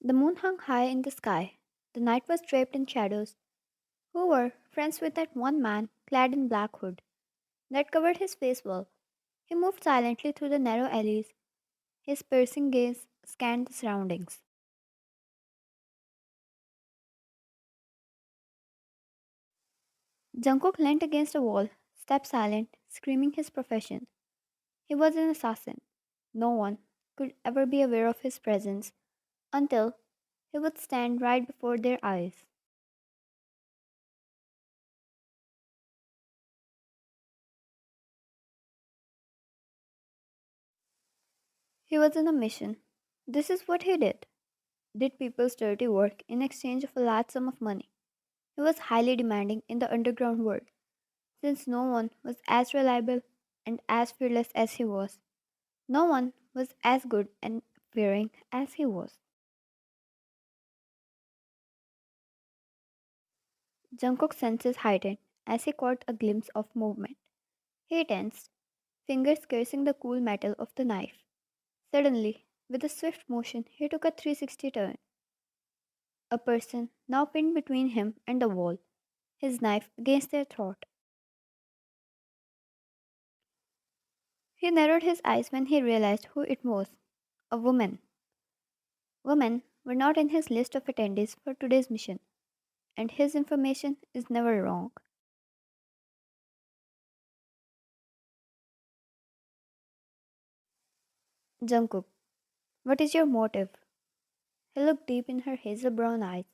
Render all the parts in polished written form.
The moon hung high in the sky. The night was draped in shadows. Who were friends with that one man clad in black hood that covered his face well? He moved silently through the narrow alleys. His piercing gaze scanned the surroundings. Jungkook leant against a wall, stepped silent, screaming his profession. He was an assassin. No one could ever be aware of his presence until he would stand right before their eyes. He was on a mission. This is what he did people's dirty work in exchange of a large sum of money. He was highly demanding in the underground world, since no one was as reliable and as fearless as he was. No one was as good and fearing as he was. Jungkook's senses heightened as he caught a glimpse of movement. He tensed, fingers cursing the cool metal of the knife. Suddenly, with a swift motion, he took a 360 turn. A person now pinned between him and the wall, his knife against their throat. He narrowed his eyes when he realized who it was, a woman. Women were not in his list of attendees for today's mission, and his information is never wrong. Jungkook, what is your motive? He looked deep in her hazel brown eyes,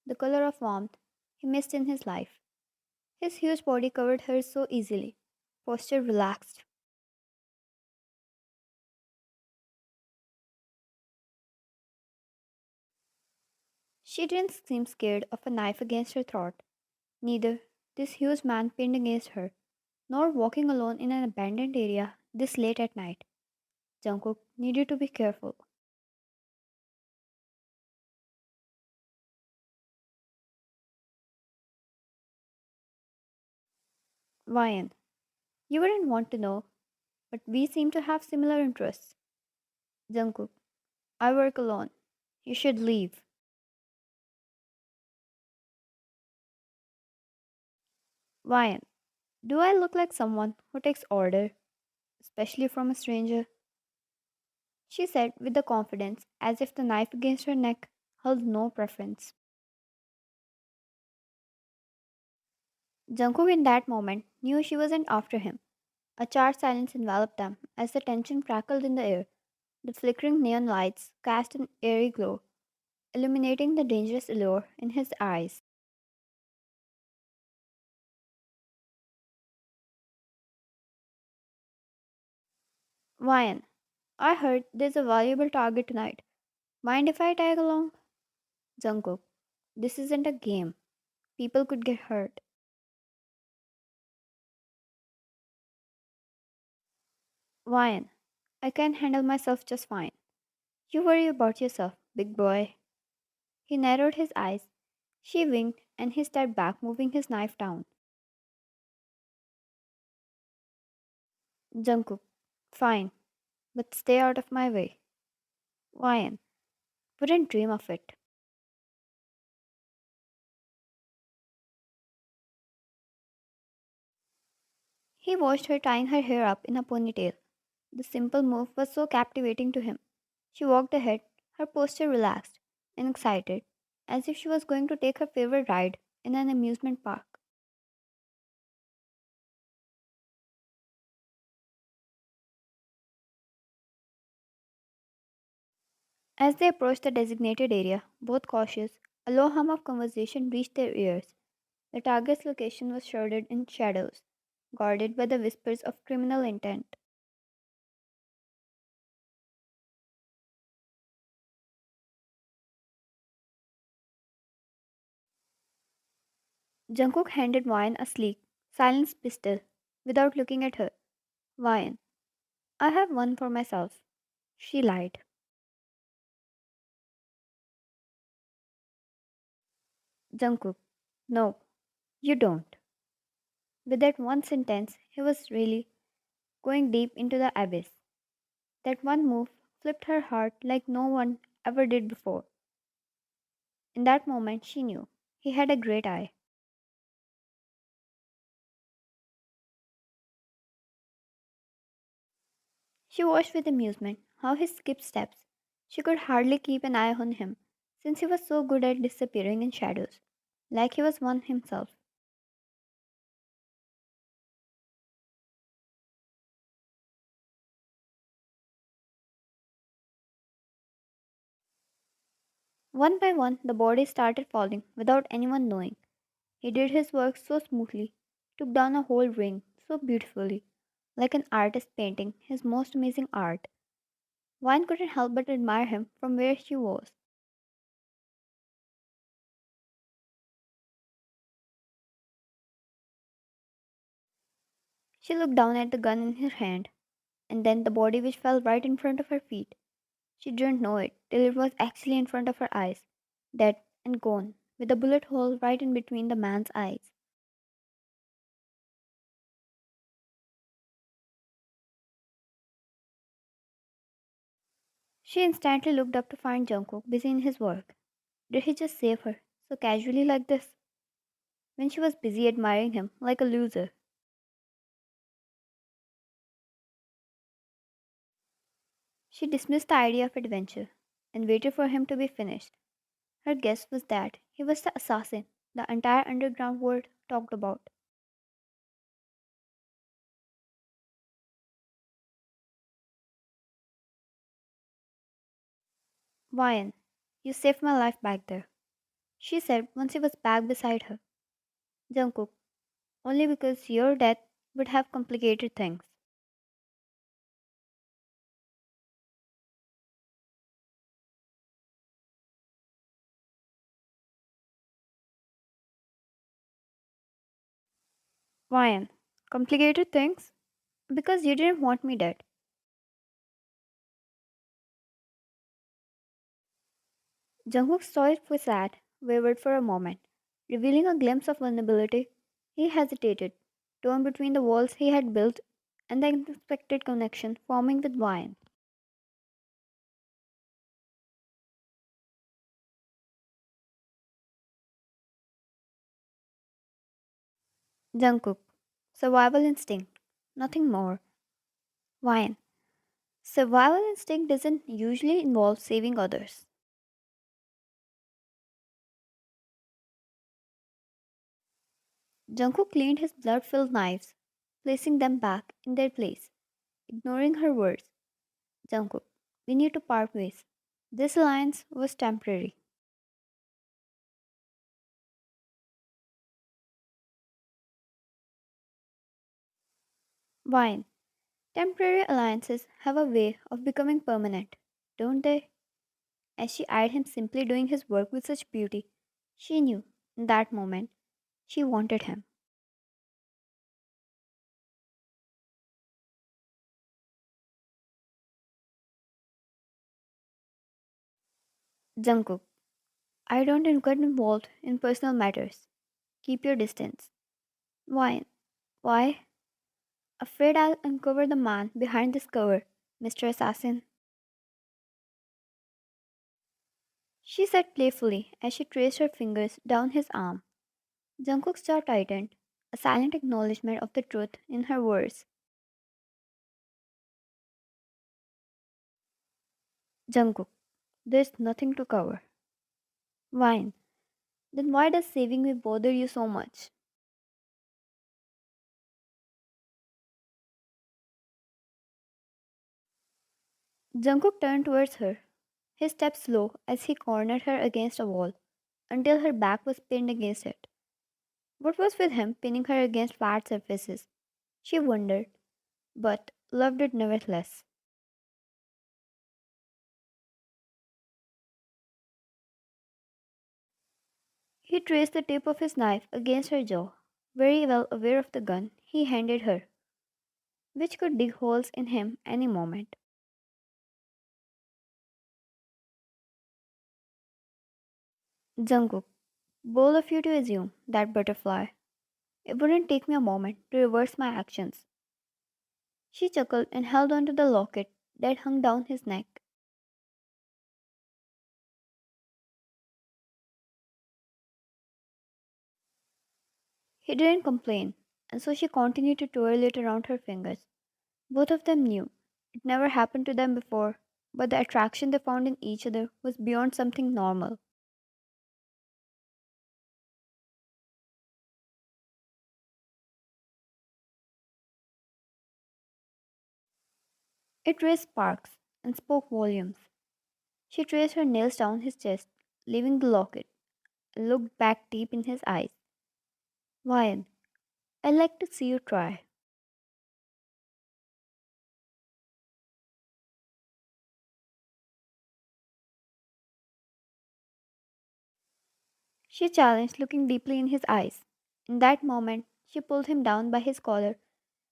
the color of warmth he missed in his life. His huge body covered hers so easily, posture relaxed. She didn't seem scared of a knife against her throat, neither this huge man pinned against her, nor walking alone in an abandoned area this late at night. Jungkook needed to be careful. Ryan, you wouldn't want to know, but we seem to have similar interests. Jungkook, I work alone. You should leave. Ryan, do I look like someone who takes order, especially from a stranger? She said with the confidence as if the knife against her neck held no preference. Jungkook in that moment knew she wasn't after him. A charged silence enveloped them as the tension crackled in the air. The flickering neon lights cast an eerie glow, illuminating the dangerous allure in his eyes. Ryan, I heard there's a valuable target tonight. Mind if I tag along? Jungkook, this isn't a game. People could get hurt. Ryan, I can handle myself just fine. You worry about yourself, big boy. He narrowed his eyes. She winked and he stepped back, moving his knife down. Jungkook, fine, but stay out of my way. Ryan, wouldn't dream of it. He watched her tying her hair up in a ponytail. The simple move was so captivating to him. She walked ahead, her posture relaxed and excited, as if she was going to take her favorite ride in an amusement park. As they approached the designated area, both cautious, a low hum of conversation reached their ears. The target's location was shrouded in shadows, guarded by the whispers of criminal intent. Jungkook handed Wyan a sleek, silenced pistol without looking at her. Wyan, I have one for myself. She lied. Jungkook, no, you don't. With that one sentence, he was really going deep into the abyss. That one move flipped her heart like no one ever did before. In that moment, she knew he had a great eye. She watched with amusement how he skipped steps. She could hardly keep an eye on him, since he was so good at disappearing in shadows, like he was one himself. One by one, the bodies started falling without anyone knowing. He did his work so smoothly, took down a whole ring so beautifully, like an artist painting his most amazing art. One couldn't help but admire him from where she was. She looked down at the gun in her hand, and then the body which fell right in front of her feet. She didn't know it till it was actually in front of her eyes, dead and gone, with a bullet hole right in between the man's eyes. She instantly looked up to find Jungkook busy in his work. Did he just save her so casually like this, when she was busy admiring him like a loser? She dismissed the idea of adventure and waited for him to be finished. Her guess was that he was the assassin the entire underground world talked about. Ryan, you saved my life back there, she said once he was back beside her. Jungkook, only because your death would have complicated things. Ryan, complicated things? Because you didn't want me dead. Jungkook's soiled facade wavered for a moment, revealing a glimpse of vulnerability. He hesitated, torn between the walls he had built and the unexpected connection forming with Ryan. Jungkook, survival instinct, nothing more. Ryan, survival instinct doesn't usually involve saving others. Jungkook cleaned his blood filled knives, placing them back in their place, ignoring her words. Jungkook, we need to part ways. This alliance was temporary. Wine. Temporary alliances have a way of becoming permanent, don't they? As she eyed him simply doing his work with such beauty, she knew, in that moment, she wanted him. Jungkook, I don't get involved in personal matters. Keep your distance. Wine. Why? Afraid I'll uncover the man behind this cover, Mr. Assassin. She said playfully as she traced her fingers down his arm. Jungkook's jaw tightened, a silent acknowledgement of the truth in her words. Jungkook, there's nothing to cover. Wine. Then why does saving me bother you so much? Jungkook turned towards her, his step slow as he cornered her against a wall until her back was pinned against it. What was with him pinning her against flat surfaces? She wondered, but loved it nevertheless. He traced the tip of his knife against her jaw, very well aware of the gun he handed her, which could dig holes in him any moment. Jungkook, bold of you to assume that butterfly. It wouldn't take me a moment to reverse my actions. She chuckled and held onto the locket that hung down his neck. He didn't complain, and so she continued to twirl it around her fingers. Both of them knew it never happened to them before, but the attraction they found in each other was beyond something normal. It raised sparks and spoke volumes. She traced her nails down his chest, leaving the locket, and looked back deep in his eyes. Ryan, I'd like to see you try. She challenged, looking deeply in his eyes. In that moment, she pulled him down by his collar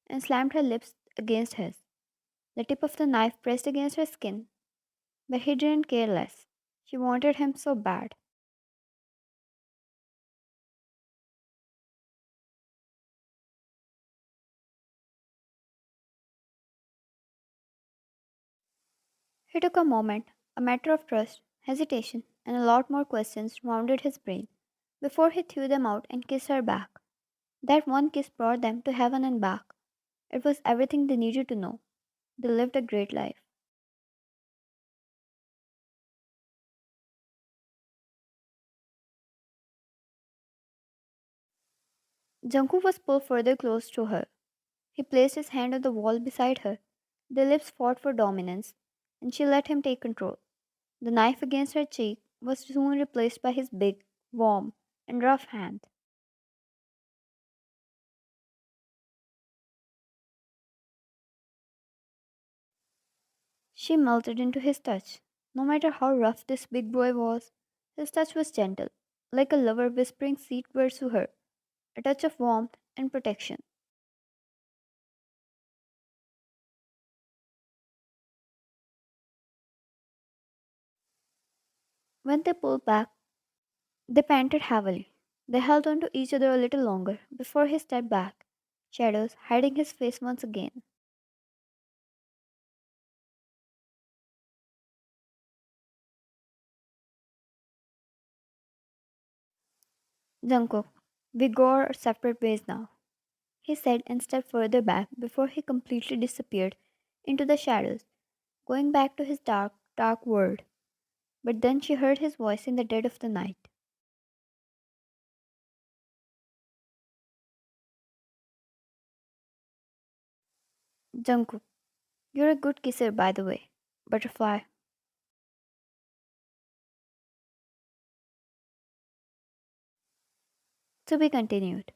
and slammed her lips against his. The tip of the knife pressed against her skin, but he didn't care less. She wanted him so bad. He took a moment, a matter of trust, hesitation, and a lot more questions rounded his brain before he threw them out and kissed her back. That one kiss brought them to heaven and back. It was everything they needed to know. They lived a great life. Jungkook was pulled further close to her. He placed his hand on the wall beside her. Their lips fought for dominance, and she let him take control. The knife against her cheek was soon replaced by his big, warm, and rough hand. She melted into his touch. No matter how rough this big boy was, his touch was gentle, like a lover whispering sweet words to her, a touch of warmth and protection. When they pulled back, they panted heavily. They held on to each other a little longer before he stepped back, shadows hiding his face once again. Jungkook, we go our separate ways now, he said and stepped further back before he completely disappeared into the shadows, going back to his dark, dark world. But then she heard his voice in the dead of the night. Jungkook, you're a good kisser, by the way. Butterfly. To be continued.